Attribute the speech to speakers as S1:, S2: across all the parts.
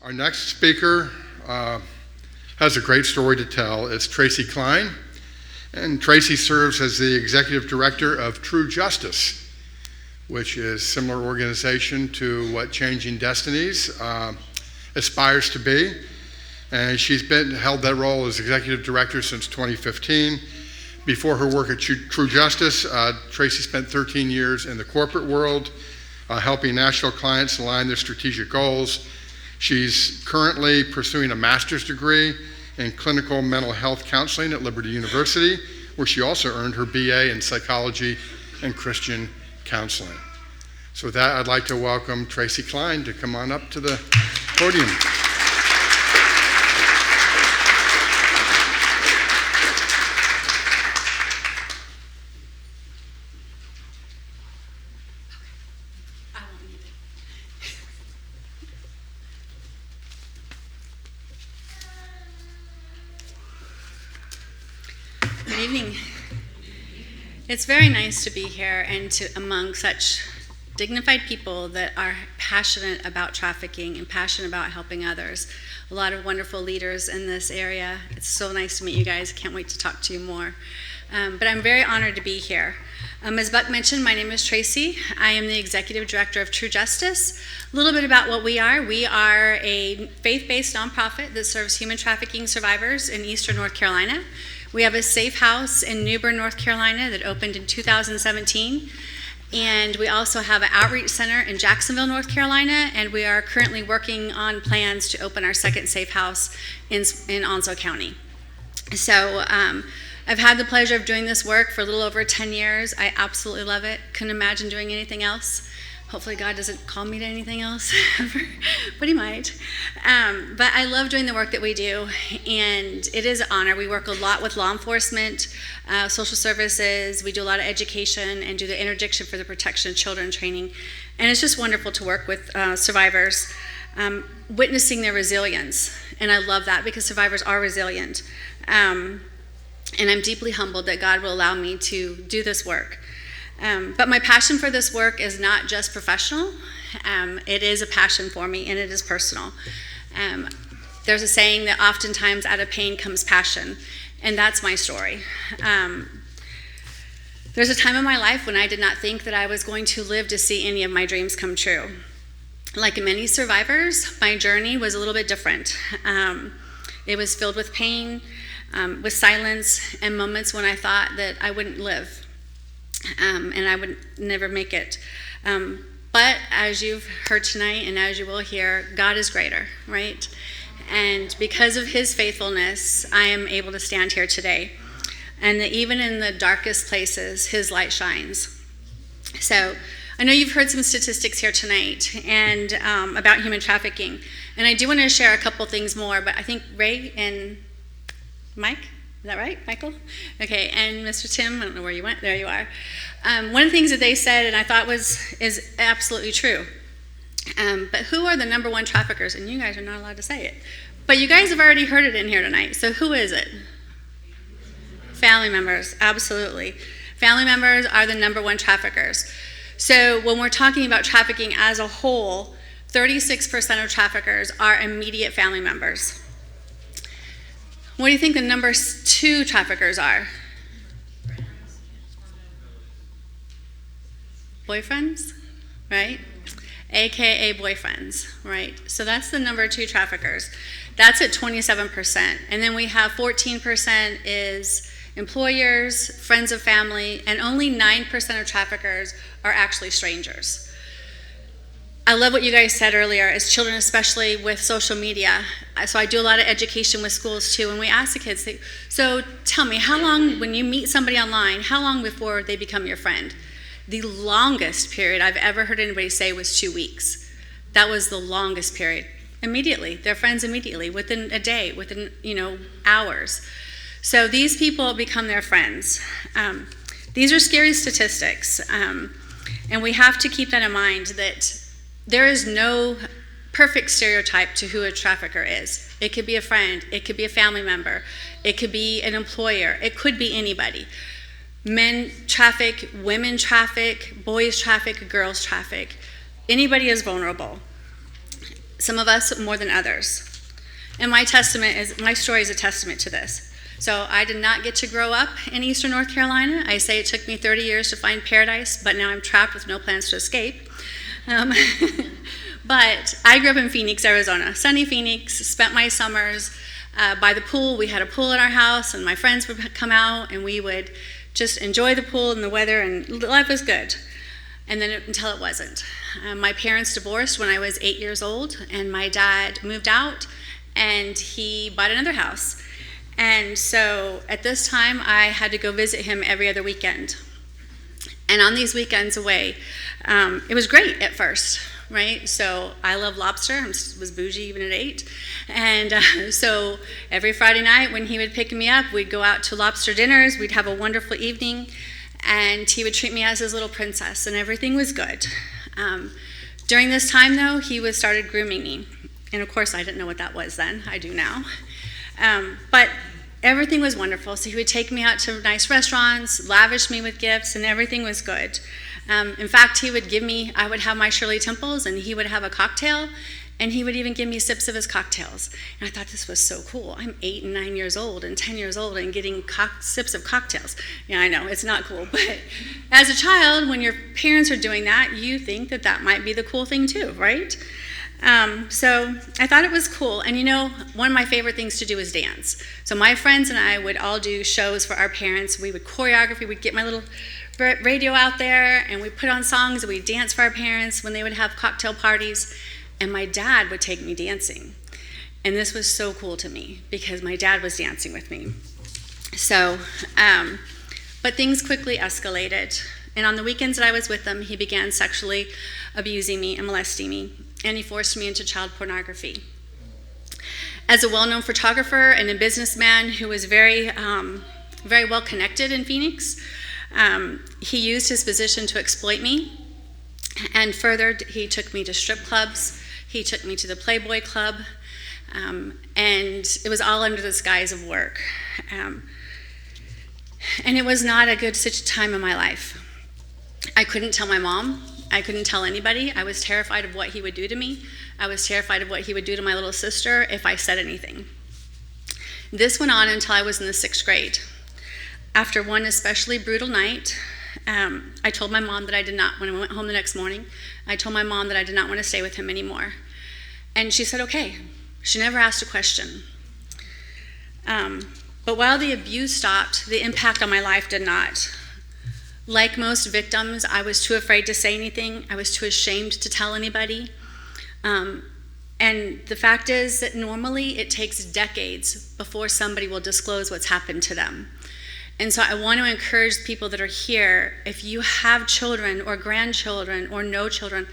S1: Our next speaker has a great story to tell. It's Traci Klein, and Traci serves as the executive director of True Justice, which is a similar organization to what Changing Destinies aspires to be. And she's held that role as executive director since 2015. Before her work at True Justice, Traci spent 13 years in the corporate world, helping national clients align their strategic goals. She's currently pursuing a master's degree in clinical mental health counseling at Liberty University, where she also earned her BA in psychology and Christian counseling. So with that, I'd like to welcome Traci Klein to come on up to the podium.
S2: Good evening. It's very nice to be here and among such dignified people that are passionate about trafficking and passionate about helping others. A lot of wonderful leaders in this area. It's so nice to meet you guys. Can't wait to talk to you more. But I'm very honored to be here. As Buck mentioned, my name is Traci. I am the executive director of True Justice. A little bit about what we are. We are a faith-based nonprofit that serves human trafficking survivors in eastern North Carolina. We have a safe house in New Bern, North Carolina that opened in 2017. And we also have an outreach center in Jacksonville, North Carolina. And we are currently working on plans to open our second safe house in Onslow County. So I've had the pleasure of doing this work for a little over 10 years. I absolutely love it. Couldn't imagine doing anything else. Hopefully God doesn't call me to anything else, but he might. But I love doing the work that we do, and it is an honor. We work a lot with law enforcement, social services. We do a lot of education and do the interdiction for the protection of children training. And it's just wonderful to work with survivors, witnessing their resilience. And I love that because survivors are resilient. And I'm deeply humbled that God will allow me to do this work. But my passion for this work is not just professional. It is a passion for me, and it is personal. There's a saying that oftentimes out of pain comes passion, and that's my story. There's a time in my life when I did not think that I was going to live to see any of my dreams come true. Like many survivors, my journey was a little bit different. It was filled with pain, with silence, and moments when I thought that I wouldn't live. And I would never make it. But as you've heard tonight and as you will hear, God is greater, right? And because of his faithfulness, I am able to stand here today. And that even in the darkest places, his light shines. So I know you've heard some statistics here tonight and about human trafficking. And I do want to share a couple things more, but I think Ray and Mike, is that right, Michael? Okay, and Mr. Tim, I don't know where you went. There you are. One of the things that they said, and I thought is absolutely true. But who are the number one traffickers? And you guys are not allowed to say it. But you guys have already heard it in here tonight. So who is it? Family members, absolutely. Family members are the number one traffickers. So when we're talking about trafficking as a whole, 36% of traffickers are immediate family members. What do you think the number two traffickers are? Boyfriends, right? AKA boyfriends, right? So that's the number two traffickers. That's at 27%. And then we have 14% is employers, friends of family, and only 9% of traffickers are actually strangers. I love what you guys said earlier, as children, especially with social media. So I do a lot of education with schools too, and we ask the kids, so tell me, how long, when you meet somebody online, how long before they become your friend? The longest period I've ever heard anybody say was 2 weeks. That was the longest period. Immediately, they're friends immediately, within a day, within hours. So these people become their friends. These are scary statistics, and we have to keep that in mind that there is no perfect stereotype to who a trafficker is. It could be a friend, it could be a family member, it could be an employer, it could be anybody. Men traffic, women traffic, boys traffic, girls traffic. Anybody is vulnerable. some of us more than others. And my story is a testament to this. So I did not get to grow up in Eastern North Carolina. I say it took me 30 years to find paradise, but now I'm trapped with no plans to escape. But I grew up in Phoenix, Arizona, sunny Phoenix, spent my summers by the pool. We had a pool in our house, and my friends would come out, and we would just enjoy the pool and the weather, and life was good. And then until it wasn't. My parents divorced when I was 8 years old, and my dad moved out, and he bought another house. And so at this time, I had to go visit him every other weekend. And on these weekends away, it was great at first, right? So I love lobster. I was bougie even at 8. And so every Friday night when he would pick me up, we'd go out to lobster dinners. We'd have a wonderful evening. And he would treat me as his little princess, and everything was good. During this time, though, he started grooming me. And of course, I didn't know what that was then. I do now. But everything was wonderful. So he would take me out to nice restaurants, lavish me with gifts, and everything was good. In fact, I would have my Shirley Temples, and he would have a cocktail, and he would even give me sips of his cocktails. And I thought this was so cool. I'm 8 and 9 years old and 10 years old and getting sips of cocktails. Yeah, I know, it's not cool. But as a child, when your parents are doing that, you think that might be the cool thing too, right? So I thought it was cool. And one of my favorite things to do is dance. So my friends and I would all do shows for our parents. We would choreography. We'd get my little radio out there, and we'd put on songs, and we'd dance for our parents when they would have cocktail parties. And my dad would take me dancing. And this was so cool to me because my dad was dancing with me. So, but things quickly escalated. And on the weekends that I was with him, he began sexually abusing me and molesting me. And he forced me into child pornography. As a well-known photographer and a businessman who was very, very well connected in Phoenix, he used his position to exploit me. And further, he took me to strip clubs. He took me to the Playboy Club, and it was all under the guise of work. And it was not a good time in my life. I couldn't tell my mom. I couldn't tell anybody. I was terrified of what he would do to me. I was terrified of what he would do to my little sister if I said anything. This went on until I was in the 6th grade. After one especially brutal night, I told my mom that when I went home the next morning, I told my mom that I did not want to stay with him anymore. And she said, okay. She never asked a question. But while the abuse stopped, the impact on my life did not. Like most victims, I was too afraid to say anything. I was too ashamed to tell anybody. And the fact is that normally it takes decades before somebody will disclose what's happened to them. And so I want to encourage people that are here, if you have children or grandchildren or no children,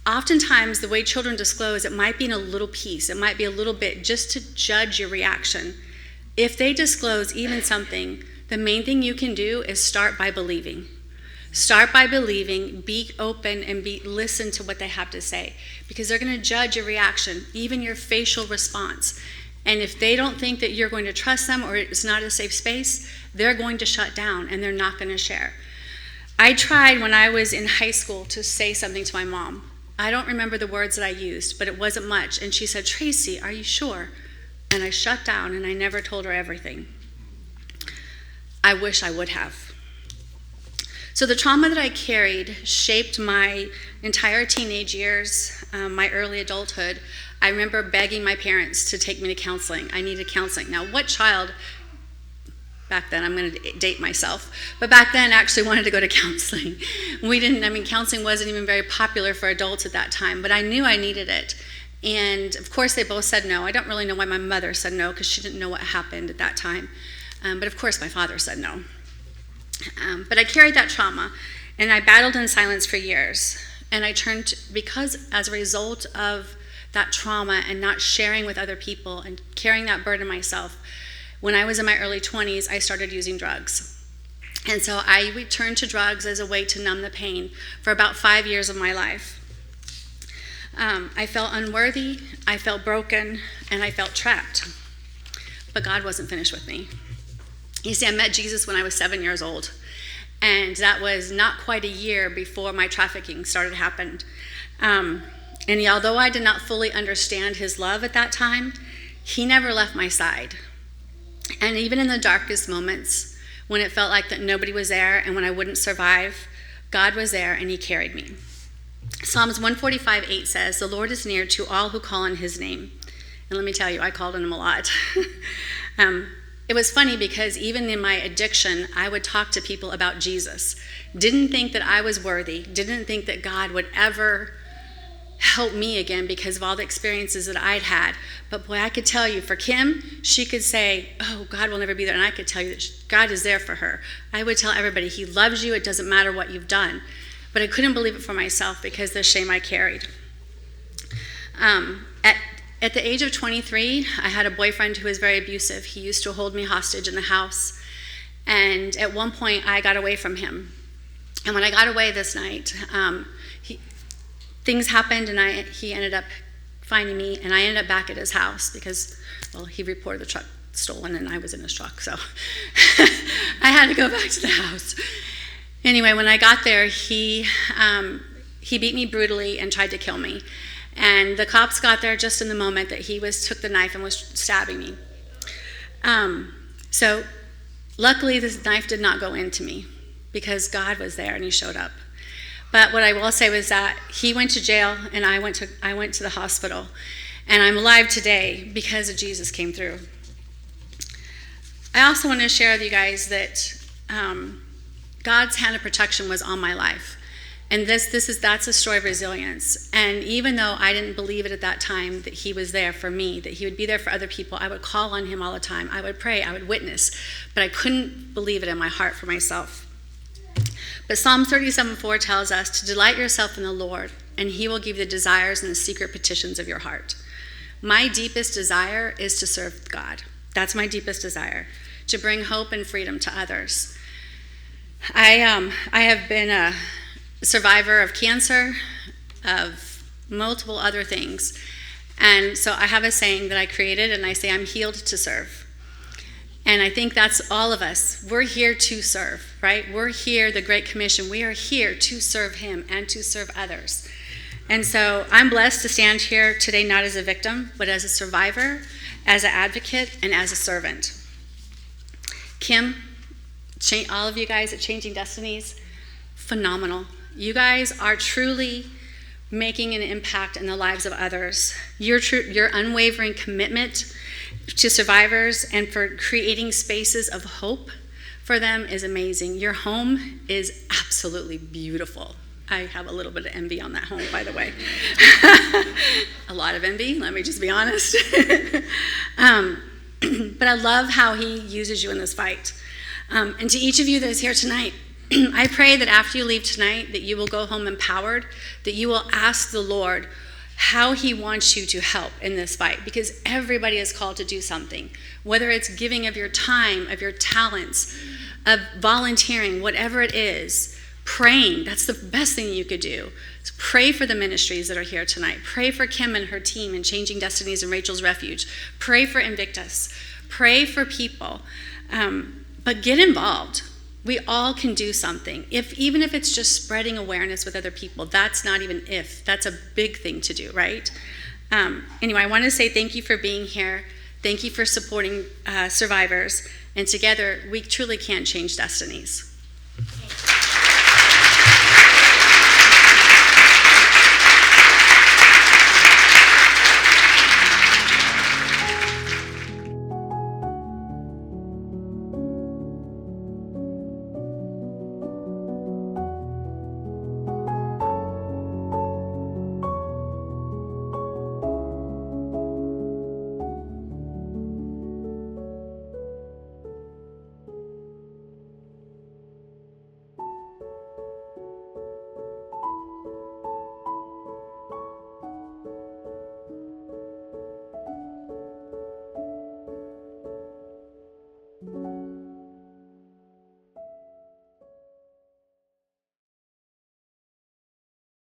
S2: oftentimes the way children disclose, it might be in a little piece, it might be a little bit just to judge your reaction. If they disclose even something, the main thing you can do is start by believing. Start by believing, be open, and listen to what they have to say, because they're going to judge your reaction, even your facial response. And if they don't think that you're going to trust them or it's not a safe space, they're going to shut down and they're not going to share. I tried when I was in high school to say something to my mom. I don't remember the words that I used, but it wasn't much. And she said, "Traci, are you sure?" And I shut down and I never told her everything. I wish I would have. So the trauma that I carried shaped my entire teenage years, my early adulthood. I remember begging my parents to take me to counseling. I needed counseling. Now, what child, back then, I'm going to date myself, but back then actually wanted to go to counseling? Counseling wasn't even very popular for adults at that time, but I knew I needed it. And of course, they both said no. I don't really know why my mother said no, because she didn't know what happened at that time. But of course, my father said no. But I carried that trauma, and I battled in silence for years. And because as a result of that trauma and not sharing with other people and carrying that burden myself, when I was in my early 20s, I started using drugs. And so I returned to drugs as a way to numb the pain for about 5 years of my life. I felt unworthy, I felt broken, and I felt trapped. But God wasn't finished with me. You see, I met Jesus when I was 7 years old, and that was not quite a year before my trafficking started happening. And although I did not fully understand his love at that time, he never left my side. And even in the darkest moments, when it felt like that nobody was there and when I wouldn't survive, God was there and he carried me. Psalms 145:8 says, "The Lord is near to all who call on his name." And let me tell you, I called on him a lot. It was funny because even in my addiction, I would talk to people about Jesus. Didn't think that I was worthy. Didn't think that God would ever help me again because of all the experiences that I'd had. But boy, I could tell you, for Kim, she could say, "Oh, God will never be there." And I could tell you that God is there for her. I would tell everybody, he loves you. It doesn't matter what you've done. But I couldn't believe it for myself because of the shame I carried. At the age of 23, I had a boyfriend who was very abusive. He used to hold me hostage in the house. And at one point, I got away from him. And when I got away this night, things happened, and he ended up finding me, and I ended up back at his house because, well, he reported the truck stolen, and I was in his truck, so I had to go back to the house. Anyway, when I got there, he beat me brutally and tried to kill me. And the cops got there just in the moment that he took the knife and was stabbing me. So luckily, this knife did not go into me because God was there and he showed up. But what I will say was that he went to jail and I went to the hospital. And I'm alive today because of Jesus came through. I also want to share with you guys that God's hand of protection was on my life. And that's a story of resilience. And even though I didn't believe it at that time that he was there for me, that he would be there for other people, I would call on him all the time. I would pray, I would witness, but I couldn't believe it in my heart for myself. But Psalm 37:4 tells us to delight yourself in the Lord, and he will give you the desires and the secret petitions of your heart. My deepest desire is to serve God. That's my deepest desire, to bring hope and freedom to others. I have been a survivor of cancer, of multiple other things. And so I have a saying that I created, and I say, I'm healed to serve. And I think that's all of us. We're here to serve, right? We're here, the Great Commission. We are here to serve him and to serve others. And so I'm blessed to stand here today not as a victim, but as a survivor, as an advocate, and as a servant. Kim, all of you guys at Changing Destinies, phenomenal. You guys are truly making an impact in the lives of others. Your unwavering commitment to survivors and for creating spaces of hope for them is amazing. Your home is absolutely beautiful. I have a little bit of envy on that home, by the way. A lot of envy, let me just be honest. But I love how he uses you in this fight. And to each of you that is here tonight, I pray that after you leave tonight, that you will go home empowered, that you will ask the Lord how he wants you to help in this fight, because everybody is called to do something, whether it's giving of your time, of your talents, of volunteering, whatever it is. Praying, that's the best thing you could do. So pray for the ministries that are here tonight. Pray for Kim and her team and Changing Destinies and Rachel's Refuge. Pray for Invictus. Pray for people. But get involved. We all can do something. Even if it's just spreading awareness with other people, that's not even that's a big thing to do, right? Anyway, I want to say thank you for being here. Thank you for supporting survivors. And together, we truly can change destinies.